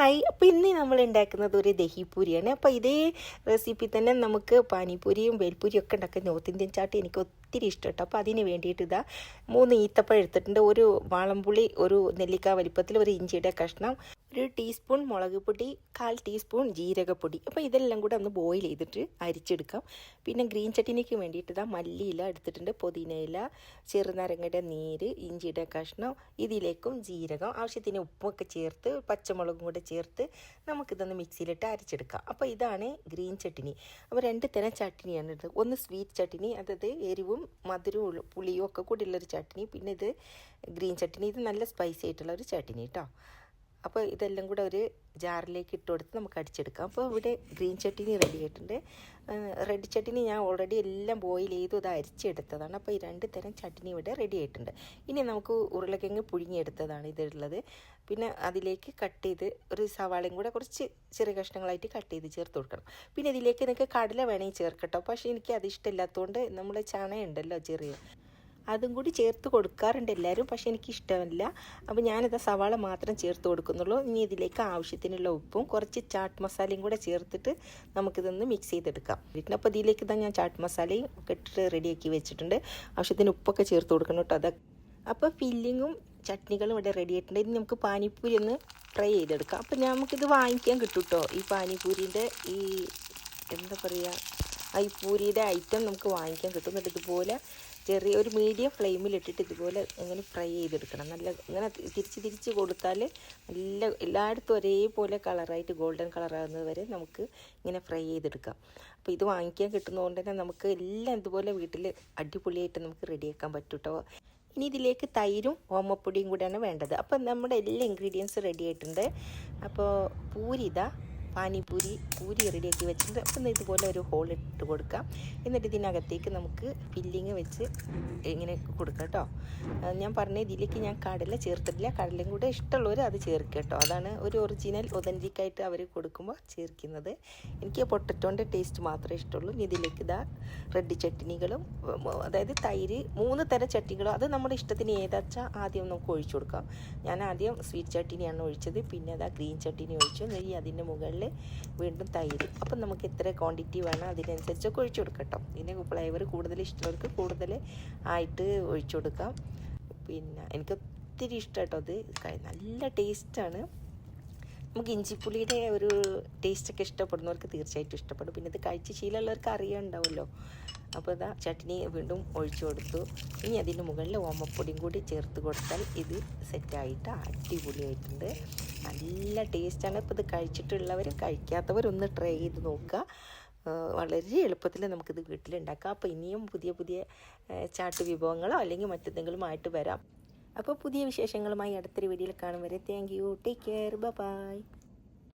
Hi, അപ്പോൾ ഇന്ന് നമ്മൾ ഉണ്ടാക്കുന്നത് ഒരു ദഹിപ്പൂരിയാണ്. അപ്പോൾ ഇതേ റെസിപ്പി തന്നെ നമുക്ക് പാനിപ്പൂരിയും ബേൽപൂരിയും ഒക്കെ ഉണ്ടാക്കാൻ നോർത്ത് ഇന്ത്യൻ ചാട്ട് എനിക്ക് ഒത്തിരി ഇഷ്ടപ്പെട്ടു. അപ്പോൾ അതിന് വേണ്ടിയിട്ട് 3 ഈത്തപ്പഴം എടുത്തിട്ടുണ്ട്, ഒരു വാളംപുളി, ഒരു നെല്ലിക്ക വലിപ്പത്തിൽ, ഒരു ഇഞ്ചിയുടെ കഷ്ണം, ഒരു ടീസ്പൂൺ മുളക് പൊടി, 1/4 ടീസ്പൂൺ ജീരകപ്പൊടി. അപ്പോൾ ഇതെല്ലാം കൂടെ ഒന്ന് ബോയിൽ ചെയ്തിട്ട് അരിച്ചെടുക്കാം. പിന്നെ ഗ്രീൻ ചട്ടിനിക്ക് വേണ്ടിയിട്ട് മല്ലിയില എടുത്തിട്ടുണ്ട്, പുതിനയില, ചെറുനാരങ്ങയുടെ നീര്, ഇഞ്ചിയുടെ കഷ്ണം, ഇതിലേക്കും ജീരകം, ആവശ്യത്തിന് ഉപ്പൊക്കെ ചേർത്ത് പച്ചമുളകും കൂടെ ചേർത്ത് നമുക്കിതൊന്ന് മിക്സിയിലിട്ട് അരച്ചെടുക്കാം. അപ്പോൾ ഇതാണ് ഗ്രീൻ ചട്ടിനി. അപ്പോൾ 2 തരം ചട്നിയാണ് എടുത്തത്. ഒന്ന് സ്വീറ്റ് ചട്നി, അതായത് എരിവും മധുരവും പുളിയും ഒക്കെ കൂടിയുള്ളൊരു ചട്നി. പിന്നെ ഇത് ഗ്രീൻ ചട്നി, ഇത് നല്ല സ്പൈസി ആയിട്ടുള്ള ഒരു ചട്നി കേട്ടോ. അപ്പോൾ ഇതെല്ലാം കൂടെ ഒരു ജാറിലേക്ക് ഇട്ട് കൊടുത്ത് നമുക്ക് അടിച്ചെടുക്കാം. അപ്പോൾ ഇവിടെ ഗ്രീൻ ചട്നി റെഡി ആയിട്ടുണ്ട്. റെഡ് ചട്നി ഞാൻ ഓൾറെഡി എല്ലാം ബോയിൽ ചെയ്തു ഇത് അരിച്ചെടുത്തതാണ്. അപ്പോൾ ഈ 2 തരം ചട്നി ഇവിടെ റെഡി ആയിട്ടുണ്ട്. ഇനി നമുക്ക് ഉരുളക്കിഴങ്ങ് പുഴുങ്ങിയെടുത്തതാണ് ഇതുള്ളത്. പിന്നെ അതിലേക്ക് കട്ട് ചെയ്ത് ഒരു സവാളയും കൂടെ കുറച്ച് ചെറിയ കഷ്ണങ്ങളായിട്ട് കട്ട് ചെയ്ത് ചേർത്ത് കൊടുക്കണം. പിന്നെ ഇതിലേക്ക് നിങ്ങൾക്ക് കടല വേണമെങ്കിൽ ചേർക്കട്ടോ, പക്ഷേ എനിക്ക് അത് ഇഷ്ടമില്ലാത്തതുകൊണ്ട് നമ്മൾ ചണയുണ്ടല്ലോ ചെറിയ, അതും കൂടി ചേർത്ത് കൊടുക്കാറുണ്ട് എല്ലാവരും, പക്ഷേ എനിക്ക് ഇഷ്ടമല്ല. അപ്പോൾ ഞാനിത് സവാള മാത്രം ചേർത്ത് കൊടുക്കുന്നുള്ളൂ. ഇനി ഇതിലേക്ക് ആവശ്യത്തിനുള്ള ഉപ്പും കുറച്ച് ചാട്ട് മസാലയും കൂടെ ചേർത്തിട്ട് നമുക്കിതൊന്ന് മിക്സ് ചെയ്തെടുക്കാം. അപ്പോൾ ഇതിലേക്ക് ഞാൻ ചാട്ട് മസാലയും ഒക്കെ ഇട്ടിട്ട് റെഡിയാക്കി വെച്ചിട്ടുണ്ട്. ആവശ്യത്തിന് ഉപ്പൊക്കെ ചേർത്ത് കൊടുക്കണം കേട്ടോ. അതൊക്കെ അപ്പോൾ ഫില്ലിങ്ങും ചട്നികളും ഇവിടെ റെഡി ആയിട്ടുണ്ട്. ഇനി നമുക്ക് പാനിപ്പൂരി ഒന്ന് ഫ്രൈ ചെയ്തെടുക്കാം. അപ്പോൾ നമുക്കിത് വാങ്ങിക്കാൻ കിട്ടും കേട്ടോ. ഈ പാനിപ്പൂരിൻ്റെ ഈ എന്താ പറയുക, ഈ പൂരിയുടെ ഐറ്റം നമുക്ക് വാങ്ങിക്കാൻ കിട്ടും. എന്നിട്ട് ഇതുപോലെ ചെറിയ ഒരു മീഡിയം ഫ്ലെയിമിലിട്ടിട്ട് ഇതുപോലെ ഇങ്ങനെ ഫ്രൈ ചെയ്തെടുക്കണം. നല്ല ഇങ്ങനെ തിരിച്ച് കൊടുത്താൽ നല്ല എല്ലായിടത്തും ഒരേപോലെ കളറായിട്ട് ഗോൾഡൻ കളറാകുന്നത് വരെ നമുക്ക് ഇങ്ങനെ ഫ്രൈ ചെയ്തെടുക്കാം. അപ്പോൾ ഇത് വാങ്ങിക്കാൻ കിട്ടുന്നതുകൊണ്ട് തന്നെ നമുക്ക് എല്ലാം ഇതുപോലെ വീട്ടിൽ അടിപൊളിയായിട്ട് നമുക്ക് റെഡിയാക്കാൻ പറ്റും കേട്ടോ. ഇനി ഇതിലേക്ക് തൈരും ഓമപ്പൊടിയും കൂടെയാണ് വേണ്ടത്. അപ്പം നമ്മുടെ എല്ലാ ഇൻഗ്രീഡിയൻസും റെഡി ആയിട്ടുണ്ട്. അപ്പോൾ പൂരി പാനിപ്പൂരി റെഡിയാക്കി വെച്ചിട്ടുണ്ട്. അപ്പം ഇതുപോലെ ഒരു ഹോൾ ഇട്ട് കൊടുക്കാം. എന്നിട്ട് ഇതിനകത്തേക്ക് നമുക്ക് ഫില്ലിങ് വെച്ച് ഇങ്ങനെ കൊടുക്കാം കേട്ടോ. ഞാൻ പറഞ്ഞ ഇതിലേക്ക് ഞാൻ കടല ചേർത്തിട്ടില്ല. കടലയും കൂടെ ഇഷ്ടമുള്ളവർ അത് ചേർക്കുക കേട്ടോ. അതാണ് ഒരു ഒറിജിനൽ ഒതൻറ്റിക്കായിട്ട് അവർ കൊടുക്കുമ്പോൾ ചേർക്കുന്നത്. എനിക്ക് പൊട്ടറ്റോൻ്റെ ടേസ്റ്റ് മാത്രമേ ഇഷ്ടമുള്ളൂ. ഇതിലേക്ക് റെഡ് ചട്നികളും, അതായത് തൈര്, 3 തരം ചട്നികളും, അത് നമ്മുടെ ഇഷ്ടത്തിന് ഏതാച്ചാൽ ആദ്യം നമുക്ക് ഒഴിച്ചു കൊടുക്കാം. ഞാൻ ആദ്യം സ്വീറ്റ് ചട്നിയാണ് ഒഴിച്ചത്, പിന്നെ ഗ്രീൻ ചട്നി ഒഴിച്ചു. എന്നിട്ട് അതിൻ്റെ മുകളിൽ വീണ്ടും തൈര്. അപ്പം നമുക്ക് എത്ര ക്വാണ്ടിറ്റി വേണം അതിനനുസരിച്ചൊക്കെ ഒഴിച്ചു കൊടുക്കാം കേട്ടോ. ഇതിന് ഫ്ലേവർ കൂടുതൽ ഇഷ്ടമുള്ളവർക്ക് കൂടുതൽ ആയിട്ട് ഒഴിച്ചു കൊടുക്കാം. പിന്നെ എനിക്ക് ഒത്തിരി ഇഷ്ടം കേട്ടോ. അത് നല്ല ടേസ്റ്റാണ്. നമുക്ക് ഇഞ്ചിപ്പുളിയുടെ ഒരു ടേസ്റ്റൊക്കെ ഇഷ്ടപ്പെടുന്നവർക്ക് തീർച്ചയായിട്ടും ഇഷ്ടപ്പെടും. പിന്നെ ഇത് കഴിച്ച് ശീലമുള്ളവർക്ക് അറിയാനുണ്ടാവുമല്ലോ. അപ്പോൾ ചട്നി വീണ്ടും ഒഴിച്ചു കൊടുത്തു. ഇനി അതിന് മുകളിൽ ഓമപ്പൊടിയും കൂടി ചേർത്ത് കൊടുത്താൽ ഇത് സെറ്റായിട്ട് അടിപൊളിയായിട്ടുണ്ട്. നല്ല ടേസ്റ്റാണ്. ഇപ്പോൾ ഇത് കഴിച്ചിട്ടുള്ളവരും കഴിക്കാത്തവരൊന്ന് ട്രൈ ചെയ്ത് നോക്കുക. വളരെ എളുപ്പത്തിൽ നമുക്കിത് വീട്ടിലുണ്ടാക്കാം. അപ്പോൾ ഇനിയും പുതിയ ചാട്ട് വിഭവങ്ങളോ അല്ലെങ്കിൽ മറ്റെന്തെങ്കിലും ആയിട്ട് വരാം. അപ്പോൾ പുതിയ വിശേഷങ്ങളുമായി അടുത്തൊരു വീഡിയോയിൽ കാണും വരെ thank you. Take care. By.